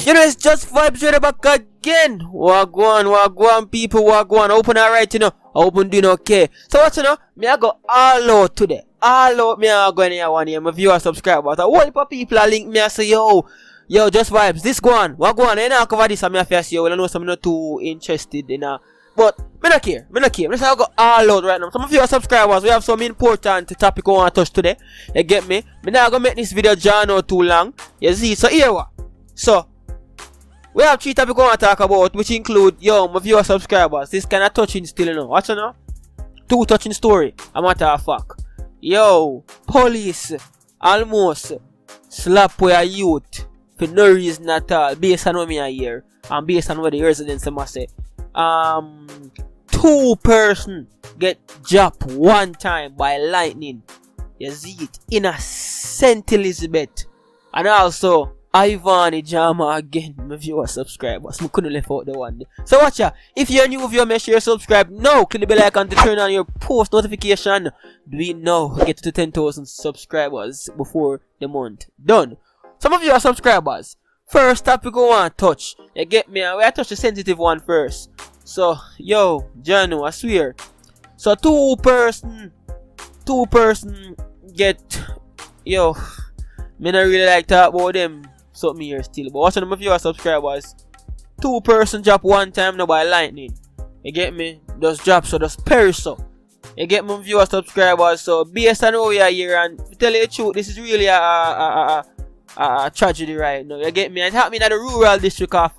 You know, it's just vibes right back again. Wagwan, people, wagwan. Open alright, you know. Open doing okay. So what you know? Me I go all out today. All out me I go in here one year. My viewer subscribers. A whole heap of people are link me and say, yo, just vibes. This go on. Wagwan. You know, cover this and me I face you. Well, I know some not too interested in but me not care. Me just I go all out right now. Some of you are subscribers, we have some important topic I want to touch today. You get me? Me not gonna make this video drawn out too long. You see? So here what? So we have 3 topics I want to talk about, which include, my viewer subscribers. This kind of touching still, you know. Watch you know? 2 touching story. A matter of fact. Police almost slap with a youth for no reason at all, based on what me I hear and based on what the residents must say. 2 person get dropped one time by lightning. You see it in a St. Elizabeth. And also Ivan Ijama again, my viewer subscribers. I couldn't left out the one. So watch ya. If you're new viewer, make sure you subscribe now. Click the bell icon to turn on your post notification. Do it now. Get to 10,000 subscribers before the month done. Some of you are subscribers. First topic I want to touch. You get me? We touch the sensitive one first. So, Jano, I swear. So 2 person get, me not really like talk about them something here still. But watch them if you are subscribers. 2 person drop one time now by lightning. You get me? Just drop so just perish so. You get me viewer subscribers. So based on how we are here, and to tell you the truth, this is really a tragedy right now. You get me? It happened at the rural district of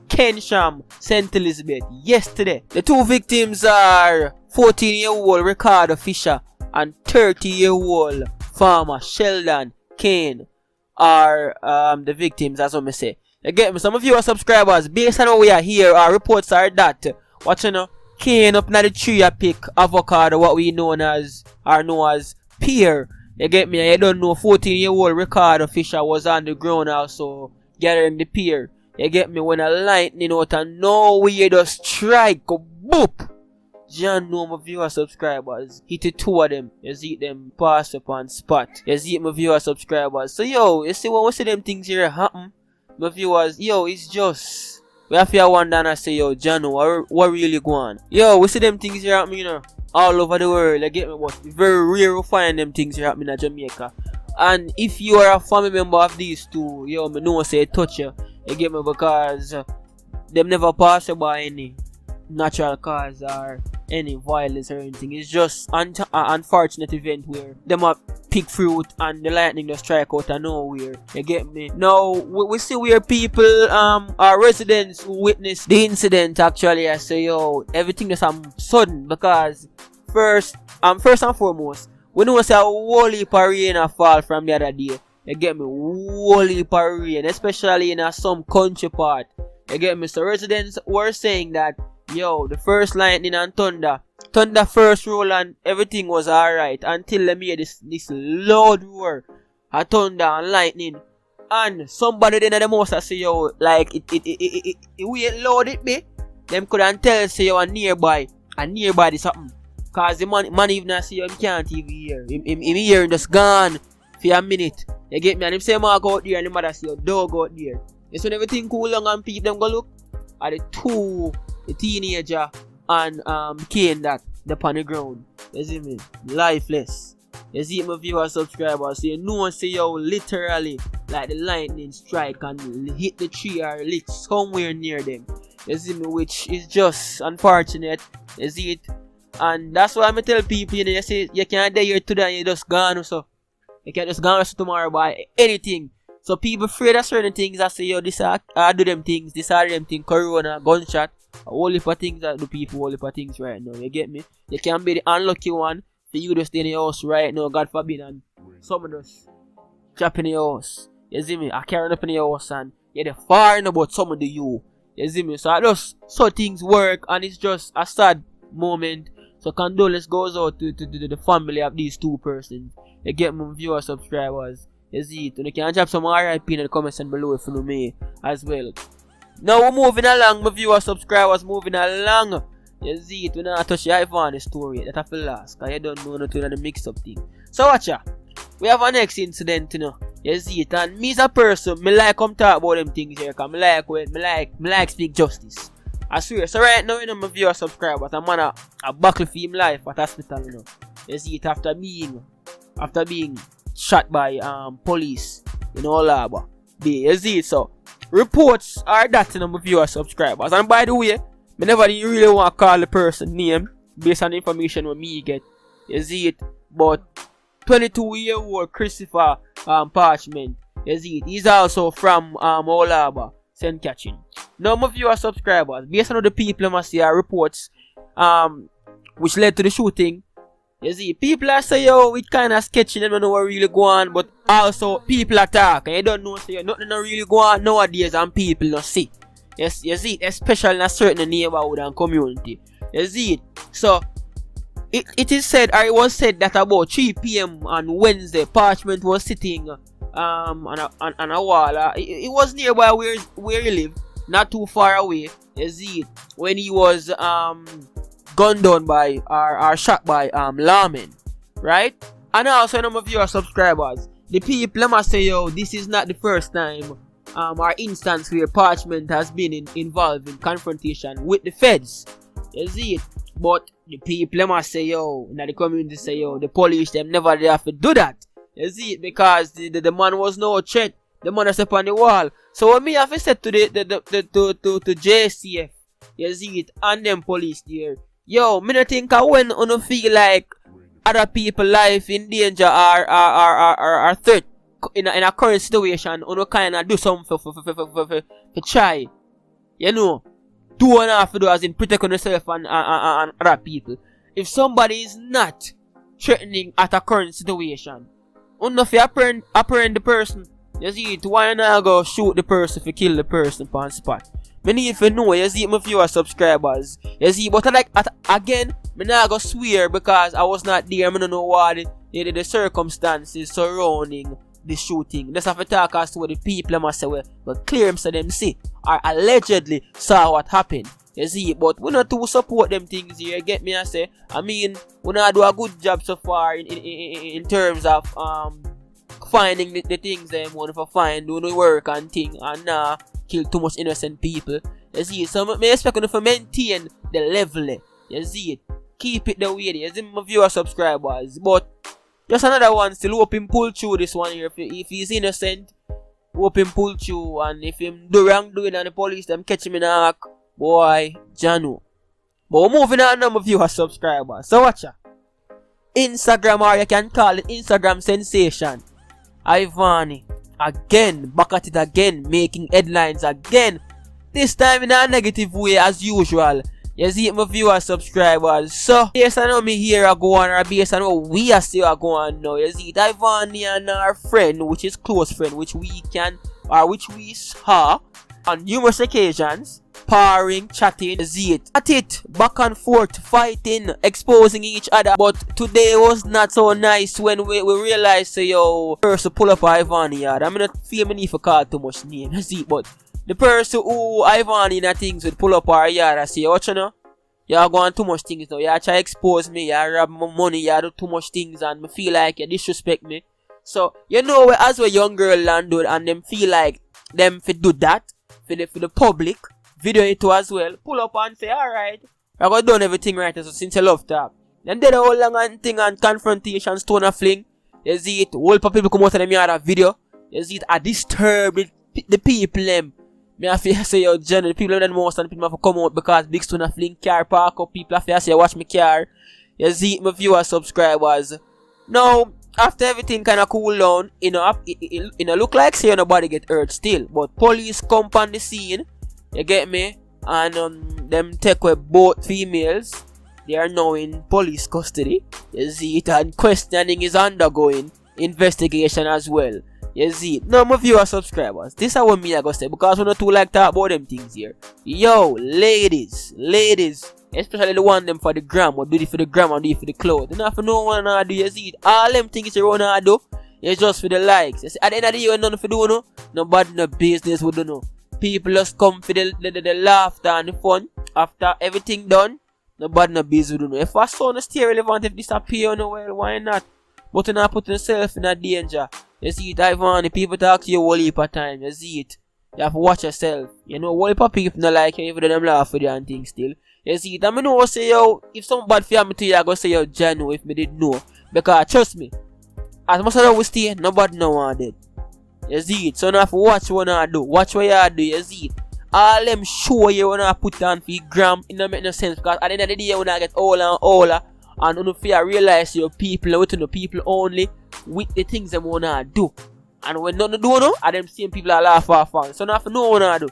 Kensham, St. Elizabeth yesterday. The 2 victims are 14-year-old Ricardo Fisher and 30-year-old farmer Sheldon Kane are the victims, as I say. You get me? Some of you are subscribers. Based on how we are here, our reports are that what you know, Kane up in the tree a pick avocado, what we know as pear. You get me? You don't know 14-year-old Ricardo Fisher was on the ground also gathering the pear. You get me? When a lightning out and nowhere just strike, boop. John know my viewer subscribers. Hit the 2 of them. You see them pass up on spot. You see my viewer subscribers. So you see when we see them things here happen, my viewers, it's just we have to wonder and say, John, what really going on? We see them things here happen, you know, all over the world. You get me? But very rare to find them things here happening in Jamaica. And if you are a family member of these 2, me know say touch you. You get me? Because them never pass by any natural cause or any violence or anything. It's just an unfortunate event where them a pick fruit and the lightning just strike out of nowhere. You get me? Now we see where people our residents who witness the incident actually I say everything is sudden, because first and foremost we know say a whole heap of rain a fall from the other day. You get me? Whole heap of rain, especially in some country part. You get me? So residents were saying that the first lightning and thunder first roll and everything was alright until they made this loud roar of thunder and lightning, and somebody then at the most say like it weird loud it be. Them couldn't tell say a nearby this something, cause the man even see him can't even hear him hearing just gone for a minute. You get me? And him say man go out there and the mother say dog out there. And so everything cool long and people them go look at the teenager and Kane that upon the ground. You see me? Lifeless. You see my viewer subscribers, so you know say literally like the lightning strike and hit the tree or lit somewhere near them. You see me? Which is just unfortunate. You see it? And that's why I tell people, you say you can't die here today and you just gone or so. You can't just gone or so tomorrow by anything. So people afraid of certain things. I say this I do them things, this are them things, corona, gunshot. A whole heap of things that do people, whole heap of things right now. You get me? You can be the unlucky one for you to stay in your house right now, God forbid, and someone just trap in your house. You see me? I carry up in your house and you're the far about someone to you. You see me? So I just saw things work and it's just a sad moment. So condolence goes out to the family of these 2 persons. You get me, viewer subscribers. You see it? And you can drop some RIP in the comments below if you know me as well. Now we're moving along, my viewer subscribers, moving along. You see it, we not touch the Ivan story. That's the last, because you don't know nothing of the mix up thing. So watch ya. We have our next incident, You see it, and me as a person, me like come talk about them things here, cause me like speak justice. I swear. So right now, you know, my viewer subscribers, I'm on a buckle for him life at hospital, you know. You see it after being shot by police, you know, all that. You see it, so reports are that, you know, my viewer subscribers. And by the way, me never really want to call the person name based on the information what me get. You see it, but 22-year-old Christopher Parchment, you see it, he's also from Olaba, St. Catherine. Now, my viewer subscribers, based on the people must see reports which led to the shooting. You see, people are saying, yo, it kind of sketchy, they don't know what really go on, but also people attack, and you don't know, so nothing really go on nowadays, and people don't see. Yes, you see it, especially in a certain neighborhood and community. You see it. So, it is said, or it was said that about 3 p.m. on Wednesday, Parchment was sitting on a wall. It was nearby where he lived, not too far away. You see it, when he was gunned down by or shot by lawmen, right? And also, some of your subscribers, the people must say, yo, this is not the first time or instance where Parchment has been involved in confrontation with the feds. You see it, but the people must say, yo, in the community say, yo, the police them never they have to do that. You see it, because the man was no threat. The man was up on the wall. So what me have to say to the JCF, you see it, and them police there, yo, me not think when you feel like other people life in danger or threat in a current situation, you kind of do something for try, you know, do what you have to do as in protecting yourself and other people. If somebody is not threatening at a current situation, you know, if you apprehend the person, you see it, why not go shoot the person if you kill the person on spot? Me need to know, you see, my viewer subscribers, you see, but again, me not go swear because I was not there. I don't know what the circumstances surrounding the shooting. Just have to talk as to what the people must say, but clear them so them see or allegedly saw what happened. You see, but we not to support them things here. Get me? I say, I mean, we not do a good job so far in terms of finding the things they want to find, doing the work and thing, and kill too much innocent people. You see, so me expect you to maintain the level. You see it, keep it the way it is. You see, my viewer subscribers, but just another one still hope him pull through this one here. If he's innocent, hope him pull through, and if him do wrongdoing and the police them catch him in a act, boy, Janu. But we're moving on now, my viewer subscribers. So watch ya. Instagram, or you can call it Instagram sensation, Ivany, again, back at it again, making headlines again. This time in a negative way as usual. You see my viewer subscribers. So based on how me here are going, or based on how we are still going now, you see Ivany and our friend, which is close friend, which we saw on numerous occasions, parring, chatting, you see it. At it, back and forth, fighting, exposing each other. But today was not so nice when we realized, say, yo, person pull up Ivany yard. I'm not feel me need to call too much name, you see, but the person who Ivany in things would pull up our yard and say, what you know? You're going too much things now. You try to expose me, you rob my money, you do too much things, and me feel like you disrespect me. So, you know, as a young girl landed and them feel like them fi do that for the public, video it too as well, pull up and say, alright, I got done everything right, so since you love talk. Then did a whole long thing and confrontation, stone a fling. You see it, whole people come out of them yard a video. You see it, I disturb the people them. Me have to say, yo, Johnny, the people that most and people have to come out because big stone a fling car park up, people have to say, watch me car. You see it, my viewers, subscribers. Now, after everything kind of cool down, you know, it look like say nobody get hurt still, but police come on the scene, you get me, and them take away both females. They are now in police custody. You see it, and questioning is undergoing investigation as well. You see it. Now, my viewer subscribers, this is what me I go say because we not too like talk about them things here. Yo, ladies, especially the one them for the gram, or do it for the gram and do it for the cloud. You know, if no one do, you see it. All them things you wanna do, it's just for the likes. You see, at the end of the day, you nothing for do, no. Nobody no business would do, no. People just come for the laughter and the fun. After everything done, nobody no business would do, no. If I saw no stay relevant, if disappear, no, well, why not? But you're not putting yourself in a danger. You see it, Ivan, the people talk to you a whole heap of time. You see it. You have to watch yourself. You know, whole heap of people not like you, even though them laugh with you and things still. You see it, and I know say yo, if something bad for me to you, I go say yo, Jano, if me did know. Because trust me, as much as I will stay, nobody know what I did. You see it, so now have to watch what I do. Watch what you do, you see it. All them show you when I put on for your gram, it don't make no sense. Because at the end of the day, when I get older and older, and when you realize your people, within the people only, with the things them wanna do. And when none do no, and them same people are laugh off on. So now have to know what I do.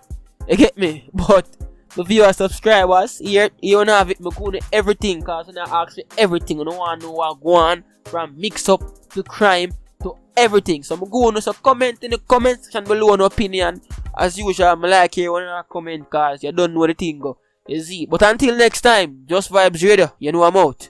You get me? But the viewers, subscribers, here you wanna have it, me go to everything, because when I ask for everything, you don't wanna know what go on, from mix up to crime to everything. So I'm going to comment in the comment section below an opinion. As usual, I'm like here when I comment, because you don't know the thing go. You see. But until next time, Just Vibes Radio, you know I'm out.